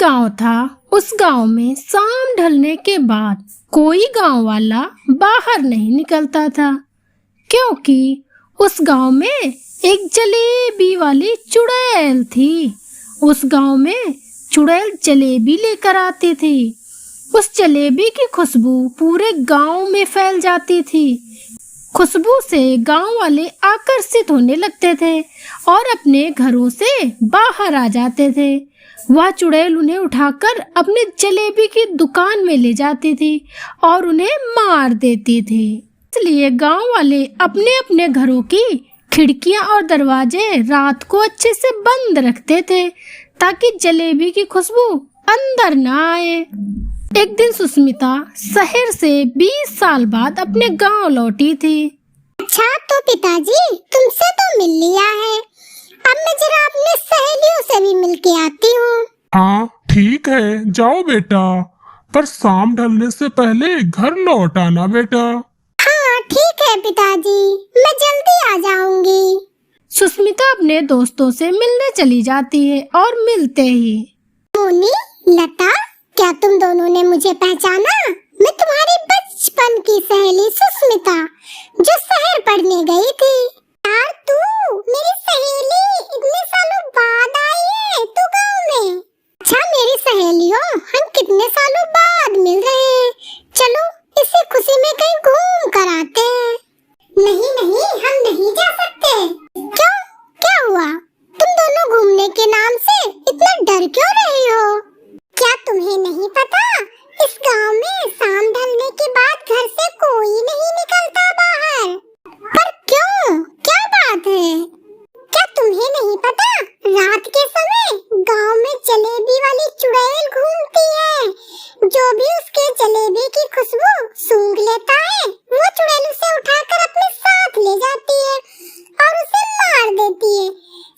गांव था। उस गांव में शाम ढलने के बाद कोई गांव वाला बाहर नहीं निकलता था, क्योंकि उस गांव में एक जलेबी वाली चुड़ैल थी। उस गांव में चुड़ैल जलेबी लेकर आती थी। उस जलेबी की खुशबू पूरे गांव में फैल जाती थी। खुशबू से गांव वाले आकर्षित होने लगते थे और अपने घरों से बाहर आ जाते थे। वह चुड़ैल उन्हें उठाकर अपने जलेबी की दुकान में ले जाती थी और उन्हें मार देती थी। इसलिए गांव वाले अपने अपने घरों की खिड़कियां और दरवाजे रात को अच्छे से बंद रखते थे, ताकि जलेबी की खुशबू अंदर न आए। एक दिन सुस्मिता शहर से 20 साल बाद अपने गांव लौटी थी। अच्छा, तो पिताजी तुमसे तो मिल लिया है, अब मैं जरा अपने सहेलियों से भी मिल के आती हूँ। हाँ ठीक है, जाओ बेटा, पर शाम ढलने से पहले घर लौट आना बेटा। हाँ ठीक है पिताजी, मैं जल्दी आ जाऊंगी। सुस्मिता अपने दोस्तों से मिलने चली जाती है और मिलते ही मोनी, लता, क्या तुम दोनों ने मुझे पहचाना? मैं तुम्हारी बचपन की सहेली सुस्मिता, जो शहर पढ़ने गई थी। यार तू मेरी सहेली, इतने सालों बाद आई है तू गाँव में। अच्छा मेरी सहेलियों, हम कितने सालों बाद मिल रहे हैं, चलो इसी खुशी में कहीं घूम कर आते हैं। नहीं नहीं, हम नहीं जा सकते। क्यों, क्या हुआ? तुम दोनों घूमने के नाम से इतना डर क्यों रही हो? क्या तुम्हें नहीं पता, इस गांव में शाम ढलने के बाद घर से कोई नहीं निकलता बाहर। पर क्यों, क्या बात है? क्या तुम्हें नहीं पता, रात के समय गांव में जलेबी वाली चुड़ैल घूमती है। जो भी उसके जलेबी की खुशबू सूंघ लेता है, वो चुड़ैल उसे उठाकर अपने साथ ले जाती है और उसे मार देती है।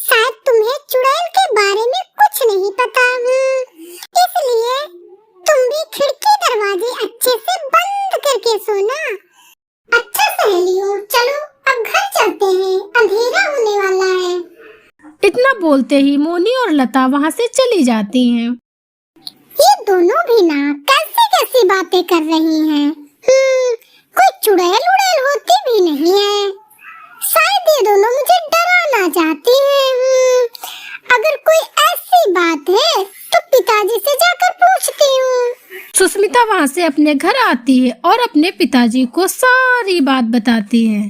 शायद तुम्हें चुड़ैल के बारे में कुछ नहीं पता, इसलिए तुम भी खिड़की दरवाजे अच्छे से बंद करके सोना। अच्छा सहेलियों, चलो अब घर चलते हैं, अंधेरा होने वाला है। इतना बोलते ही मोनी और लता वहाँ से चली जाती हैं। ये दोनों भी ना कैसी कैसी बातें कर रही हैं। कोई चुड़ैल उड़ैल होती भी नहीं है। शायद ये दोनों मुझे डराना चाहती हैं। अगर कोई ऐसी बात है तो पिताजी से जाकर पूछती हूँ। सुस्मिता वहाँ से अपने घर आती है और अपने पिताजी को सारी बात बताती है।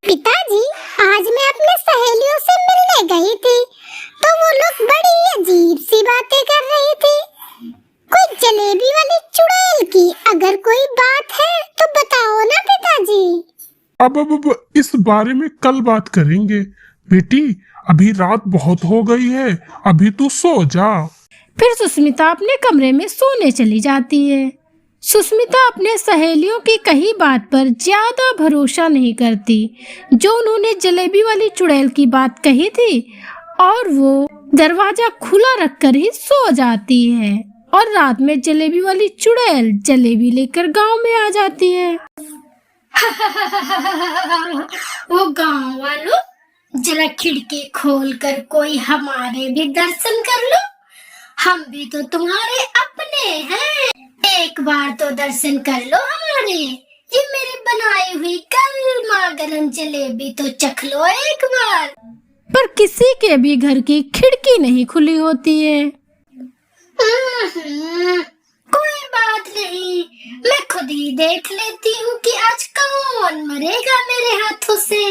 पिताजी, आज मैं अपने सहेलियों से मिलने गई थी, तो वो लोग बड़ी अजीब सी बातें कर रही थी। कोई जलेबी वाली चुड़ैल की अगर कोई बात है तो बताओ ना पिताजी। अब इस बारे में कल बात करेंगे बेटी, अभी रात बहुत हो गई है, अभी तू सो जा। फिर सुस्मिता अपने कमरे में सोने चली जाती है। सुस्मिता अपने सहेलियों की कही बात पर ज्यादा भरोसा नहीं करती, जो उन्होंने जलेबी वाली चुड़ैल की बात कही थी, और वो दरवाजा खुला रखकर ही सो जाती है। और रात में जलेबी वाली चुड़ैल जलेबी लेकर गांव में आ जाती है। वो गांव वालों, जरा खिड़की खोलकर कोई हमारे भी दर्शन कर लो, हम भी तो तुम्हारे अपने हैं। एक बार तो दर्शन कर लो हमारे, ये मेरी बनाई हुई गर्मा गर्म जलेबी तो चख लो एक बार। पर किसी के भी घर की खिड़की नहीं खुली होती है। कोई बात नहीं, मैं खुद ही देख लेती हूँ कि आज कौन मरेगा मेरे हाथों से।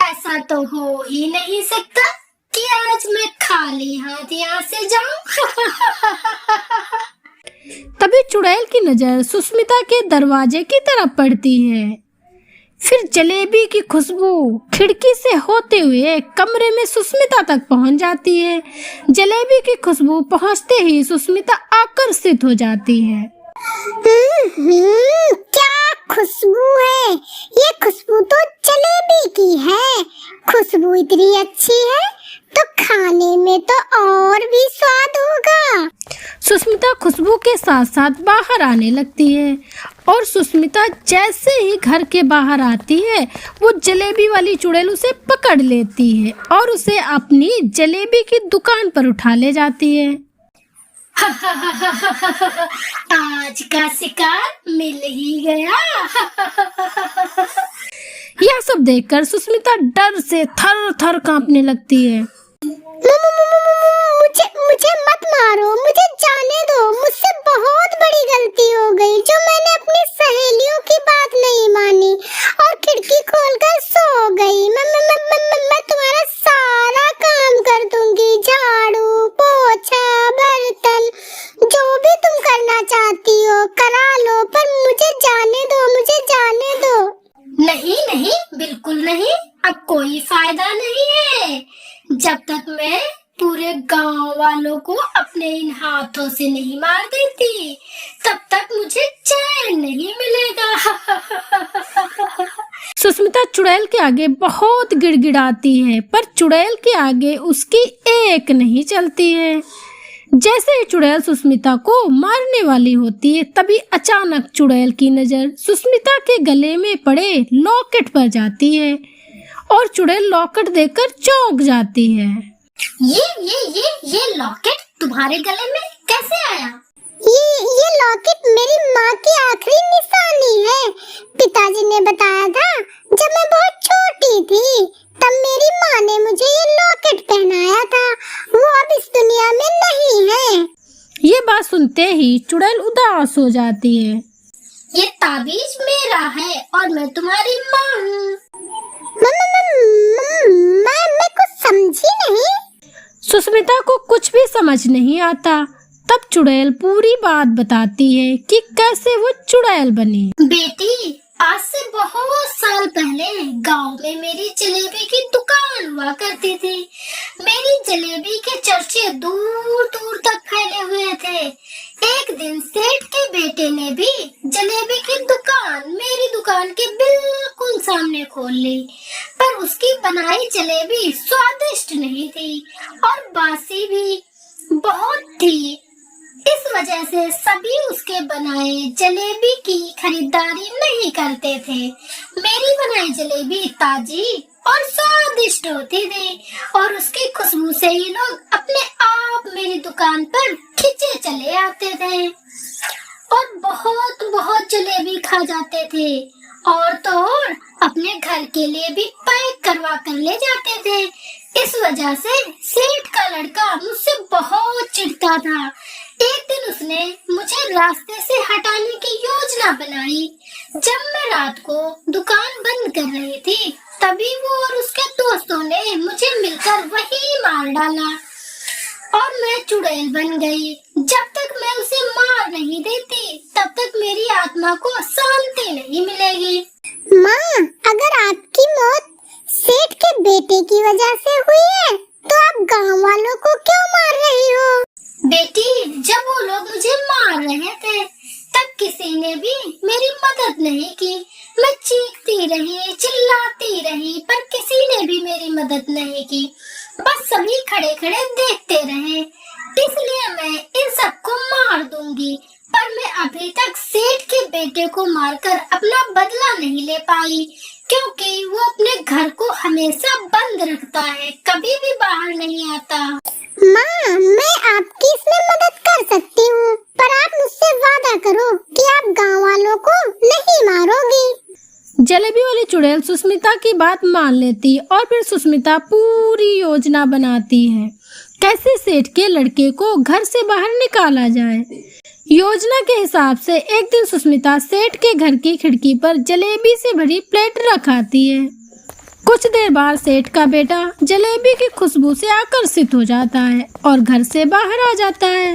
ऐसा तो हो ही नहीं सकता कि आज मैं खाली हाथ यहाँ से जाऊं। तभी चुड़ैल की नजर सुस्मिता के दरवाजे की तरफ पड़ती है। फिर जलेबी की खुशबू खिड़की से होते हुए कमरे में सुस्मिता तक पहुंच जाती है। जलेबी की खुशबू पहुंचते ही सुस्मिता आकर्षित हो जाती है। क्या खुशबू है, ये खुशबू तो जलेबी की है। खुशबू इतनी अच्छी है तो खाने में तो और भी स्वाद होगा। सुस्मिता खुशबू के साथ साथ बाहर आने लगती है, और सुस्मिता जैसे ही घर के बाहर आती है, वो जलेबी वाली चुड़ैल उसे पकड़ लेती है और उसे अपनी जलेबी की दुकान पर उठा ले जाती है। आज का शिकार मिल ही गया। यह सब देखकर सुष्मिता डर से थर थर कांपने लगती है। मुझे मुझे मत मारो, मुझे जाने दो। मुझसे बहुत बड़ी गलती हो गई जो मैंने अपनी सहेलियों की बात नहीं मानी और खिड़की खोलकर सो गई। मैं तुम्हारा सारा काम कर दूंगी, झाड़ू पोछा बर्तन जो भी तुम करना चाहती हो करा लो, पर मुझे जाने दो, मुझे जाने दो। नहीं नहीं, बिल्कुल नहीं, अब कोई फायदा नहीं है। जब तक मैं पूरे गांव वालों को अपने इन हाथों से नहीं मार देती, तब तक मुझे चैन नहीं मिलेगा। सुष्मिता चुड़ैल के आगे बहुत गिड़गिड़ाती है, पर चुड़ैल के आगे उसकी एक नहीं चलती है। जैसे ही चुड़ैल सुष्मिता को मारने वाली होती है, तभी अचानक चुड़ैल की नजर सुष्मिता के गले में पड़े लॉकेट पर जाती है और चुड़ैल लॉकेट देखकर चौंक जाती है। ये लॉकेट तुम्हारे गले में कैसे आया? ये लॉकेट मेरी माँ की आखिरी निशानी है। पिताजी ने बताया था जब मैं बहुत छोटी थी, तब मेरी माँ ने मुझे ये लॉकेट पहनाया था। वो अब इस दुनिया में नहीं है। ये बात सुनते ही चुड़ैल उदास हो जाती है। ये ताबीज मेरा है और मैं तुम्हारी माँ हूँ। मैं कुछ समझी नहीं। सुष्मिता को कुछ भी समझ नहीं आता। तब चुड़ैल पूरी बात बताती है कि कैसे वो चुड़ैल बनी। बेटी, आज से बहुत साल पहले गांव में मेरी जलेबी की दुकान हुआ करती थी। मेरी जलेबी के चर्चे दूर दूर तक फैले हुए थे। एक दिन सेठ के बेटे ने भी जलेबी की दुकान मेरी दुकान के बिल्कुल सामने खोल ली, पर उसकी बनाई जलेबी स्वादिष्ट नहीं थी और बासी भी बहुत थी। इस वजह से सभी उसके बनाए जलेबी की खरीदारी नहीं करते थे। मेरी बनाई जलेबी ताजी और स्वादिष्ट होती थी और उसकी खुशबू से ही लोग अपने आप मेरी दुकान पर खिंचे चले आते थे और बहुत बहुत जलेबी खा जाते थे और तो और अपने घर के लिए भी पैक करवा कर ले जाते थे। इस वजह से सेठ का लड़का मुझसे बहुत चिढ़ता था। एक दिन उसने मुझे रास्ते से हटाने की योजना बनाई। जब मैं रात को दुकान बंद कर रही थी, तभी वो और उसके दोस्तों ने मुझे मिलकर वही मार डाला और मैं चुड़ैल बन गई। जब तक मैं उसे मार नहीं देती, तब तक मेरी आत्मा को शांति नहीं मिलेगी। माँ, अगर आपकी मौत सेठ के बेटे की वजह से हुई है, तो आप गांव वालों को क्यों मार रही हो? बेटी, जब वो लोग मुझे मार रहे थे, तब किसी ने भी मेरी मदद नहीं की। मैं चीखती रही, चिल्लाती रही, पर किसी ने भी मेरी मदद नहीं की। बस सभी खड़े खड़े देखते रहे। इसलिए मैं इन सबको मार दूंगी, पर मैं अभी तक सेठ के बेटे को मारकर अपना बदला नहीं ले पाई, क्योंकि वो अपने घर को हमेशा बंद रखता है, कभी भी बाहर नहीं आता। माँ, मैं आपकी इसमें मदद कर सकती हूँ, पर आप मुझसे वादा करो कि आप गांव वालों को नहीं मारोगी। जलेबी वाली चुड़ैल सुष्मिता की बात मान लेती और फिर सुष्मिता पूरी योजना बनाती है कैसे सेठ के लड़के को घर से बाहर निकाला जाए। योजना के हिसाब से एक दिन सुष्मिता सेठ के घर की खिड़की पर जलेबी से भरी प्लेट रखाती है। कुछ देर बाद सेठ का बेटा जलेबी की खुशबू से आकर्षित हो जाता है और घर से बाहर आ जाता है।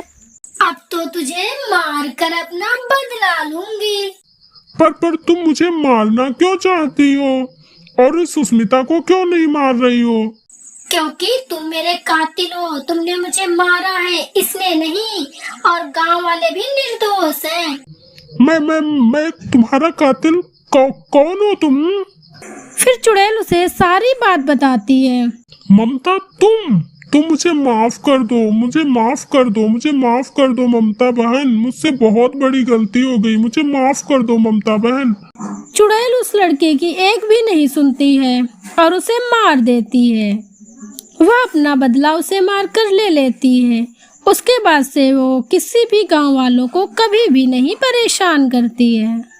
अब तो तुझे मार कर अपना बदला लूंगी। पर तुम मुझे मारना क्यों चाहती हो और इस सुष्मिता को क्यों नहीं मार रही हो? क्योंकि तुम मेरे कातिल हो, तुमने मुझे मारा है, इसलिए नहीं, और गांव वाले भी निर्दोष हैं। मैं तुम्हारा कातिल? कौन हो तुम? फिर चुड़ैल उसे सारी बात बताती है। ममता, तुम मुझे माफ कर दो, मुझे माफ कर दो, मुझे माफ कर दो ममता बहन, मुझसे बहुत बड़ी गलती हो गई, मुझे माफ कर दो ममता बहन। चुड़ैल उस लड़के की एक भी नहीं सुनती है और उसे मार देती है। वह अपना बदला उसे मारकर ले लेती है उसके बाद से वो किसी भी गांव वालों को कभी भी नहीं परेशान करती है।